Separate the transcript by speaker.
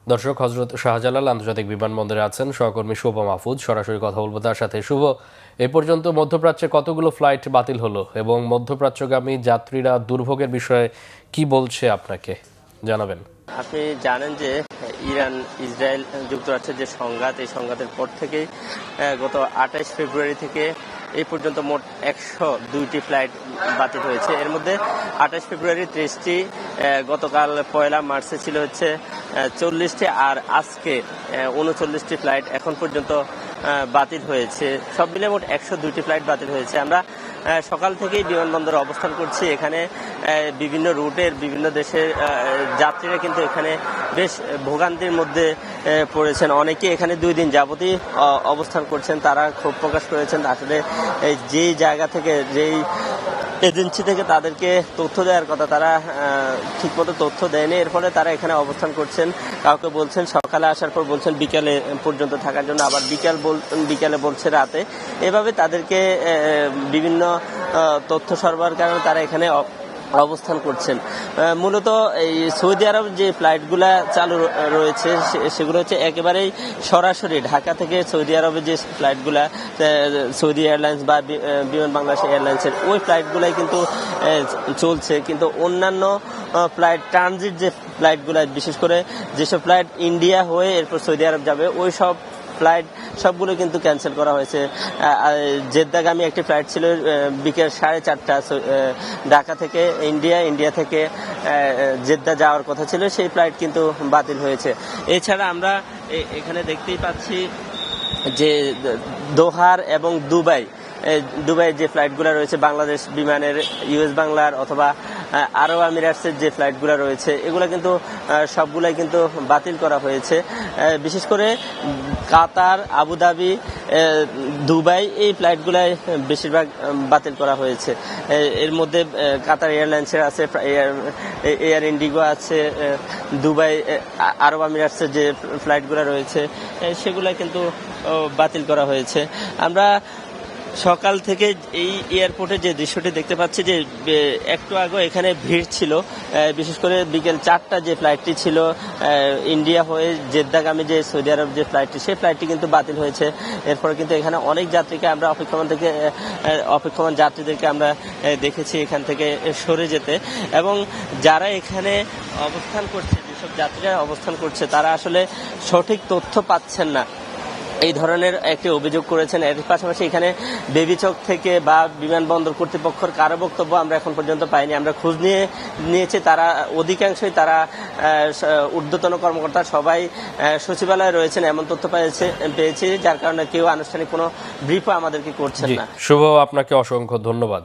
Speaker 1: দর্শক, হজরত শাহজালাল আন্তর্জাতিক বিমানবন্দরে আছেন সহকর্মী শুভ মাহফুজ। সরাসরি কথা বলবো তার সাথে। শুভ, এ পর্যন্ত মধ্যপ্রাচ্যে কতগুলো ফ্লাইট বাতিল হলো এবং মধ্যপ্রাচ্যগামী যাত্রীরা দুর্ভোগের বিষয়ে কি বলছে আপনাকে জানাবেন?
Speaker 2: আপনি জানেন যে ইরান ইসরায়েল যুক্তরাষ্ট্রের যে সংঘাত, এই সংঘাতের পর থেকেই গত 28 ফেব্রুয়ারি থেকে এই পর্যন্ত মোট 102টি ফ্লাইট বাতিল হয়েছে। এর মধ্যে 28 ফেব্রুয়ারি 30টি, গতকাল 1 মার্চে ছিল হচ্ছে 40টি, আর আজকে 39টি ফ্লাইট এখন পর্যন্ত বাতিল হয়েছে। সব মিলে মোট 102টি ফ্লাইট বাতিল হয়েছে। আমরা সকাল থেকেই বিমানবন্দরে অবস্থান করছি। এখানে বিভিন্ন রুটের বিভিন্ন দেশের যাত্রীরা কিন্তু এখানে বেশ ভোগান্তির মধ্যে পড়েছেন। অনেকে এখানে 2 দিন যাবতই অবস্থান করছেন। তারা ক্ষোভ প্রকাশ করেছেন আসলে যেই জায়গা থেকে, যেই এজেন্সি থেকে তাদেরকে তথ্য দেওয়ার কথা, তারা ঠিকমতো তথ্য দেয়নি। এর ফলে তারা এখানে অবস্থান করছেন। কাউকে বলছেন সকালে আসার পর বলছেন বিকালে পর্যন্ত থাকার জন্য, আবার বিকালে বলছে রাতে। এভাবে তাদেরকে বিভিন্ন তথ্য সরবরাহের কারণে তারা এখানে অবস্থান করছেন। মূলত এই সৌদি আরব যে ফ্লাইটগুলা চালু রয়েছে সেগুলো হচ্ছে একেবারেই সরাসরি ঢাকা থেকে সৌদি আরবের যে ফ্লাইটগুলা, সৌদি এয়ারলাইন্স বা বিমান বাংলাদেশ এয়ারলাইন্সের ওই ফ্লাইটগুলাই কিন্তু চলছে। কিন্তু অন্যান্য ফ্লাইট, ট্রানজিট যে ফ্লাইটগুলা, বিশেষ করে যেসব ফ্লাইট ইন্ডিয়া হয়ে এরপর সৌদি আরব যাবে, ওই সব ফ্লাইট সবগুলো কিন্তু ক্যান্সেল করা হয়েছে। জেদ্দাগামী একটি ফ্লাইট ছিল বিকেল 4:30, ঢাকা থেকে ইন্ডিয়া থেকে জেদ্দা যাওয়ার কথা ছিল, সেই ফ্লাইট কিন্তু বাতিল হয়েছে। এছাড়া আমরা এখানে দেখতেই পাচ্ছি যে দোহার এবং দুবাই যে ফ্লাইটগুলো রয়েছে, বাংলাদেশ বিমানের, ইউএস বাংলার অথবা আরব আমিরাটসের যে ফ্লাইটগুলো রয়েছে, এগুলো কিন্তু সবগুলাই কিন্তু বাতিল করা হয়েছে। বিশেষ করে কাতার, আবুধাবি, দুবাই, এই ফ্লাইটগুলাই বেশিরভাগ বাতিল করা হয়েছে। এর মধ্যে কাতার এয়ারলাইন্সের আছে, এয়ার ইন্ডিগো আছে, দুবাই, আরব আমিরাটসের যে ফ্লাইটগুলো রয়েছে সেগুলো কিন্তু বাতিল করা হয়েছে। আমরা সকাল থেকে এই এয়ারপোর্টে যে দৃশ্যটি দেখতে পাচ্ছি, যে একটু আগে এখানে ভিড় ছিল। বিশেষ করে বিকেল 4টা যে ফ্লাইটটি ছিল ইন্ডিয়া হয়ে জেদ্দাগামী যে সৌদি আরব যে ফ্লাইটটি, সেই ফ্লাইটটি কিন্তু বাতিল হয়েছে। এরপরে কিন্তু এখানে অনেক যাত্রীকে আমরা অপেক্ষমান যাত্রীদেরকে আমরা দেখেছি এখান থেকে সরে যেতে। এবং যারা এখানে অবস্থান করছে, যেসব যাত্রীরা অবস্থান করছে, তারা আসলে সঠিক তথ্য পাচ্ছেন না, এই ধরনের একটি অভিযোগ করেছেন। এর পাশাপাশি এখানে বেবিচক থেকে বা বিমানবন্দর কর্তৃপক্ষের কারো বক্তব্য আমরা এখন পর্যন্ত পাইনি। আমরা খোঁজ নিয়েছি, তারা অধিকাংশই, তারা ঊর্ধ্বতন কর্মকর্তা সবাই সচিবালয়ে রয়েছেন এমন তথ্য পেয়েছি, যার কারণে কেউ আনুষ্ঠানিক কোনো ব্রিফও আমাদেরকে করছেন না।
Speaker 1: শুভ, আপনাকে অসংখ্য ধন্যবাদ।